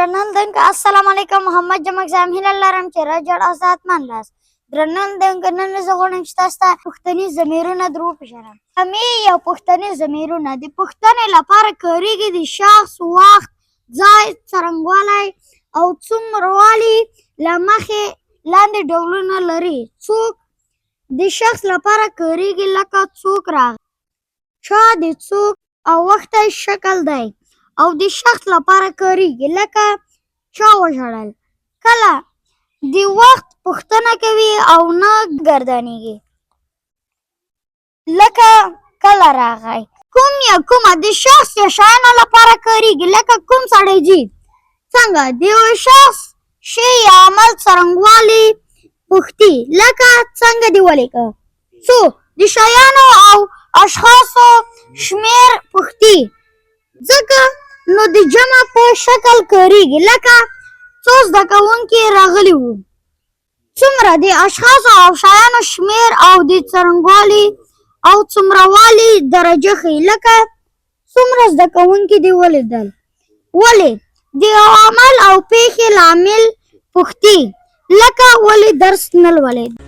درنل السلام علیکم محمد جمع زامهیل لرم چې راجړ آزاد منلاس درنل نن زه غواړم چې تاسو ته پښتني ضمیرونه در وپېژنم. همې یا پښتني ضمیرونه د پوښتنې لپاره کارېږي د شخص، وخت، ځای، څرنګوالی او څومروالي له مخې لاندې ډولونه لري. څوک د شخص لپاره کارېږي لکه څوک راغی، چا د څوک او وختی شکل دی. او د شخص لپاره کارېږي لکه چا وژړل. کله د وخت پوښتنه کوي او نه ګردانیږي لکه کله راغی. کوم یا کومه د شخص یا شیانو لپاره کارېږي لکه کوم سړی ځي. څنګه د یو شخص، شی یا عمل څرنګوالی پوښتي لکه څنګه دې ولیکه. څو د شیانو او اشخاصو شمېر پوښتي ځکه نو د جمع په شکل کارېږي لکه څو زده کوونکي راغلي وو. څومره د اشخاصو او شیانو شمېر او د څرنګوالي او څومروالي درجه ښیي لکه څومره زده کوونکي دې ولیدل. ولې د یو عمل او پېښې لامل پوښتي لکه ولې درس نه لولید.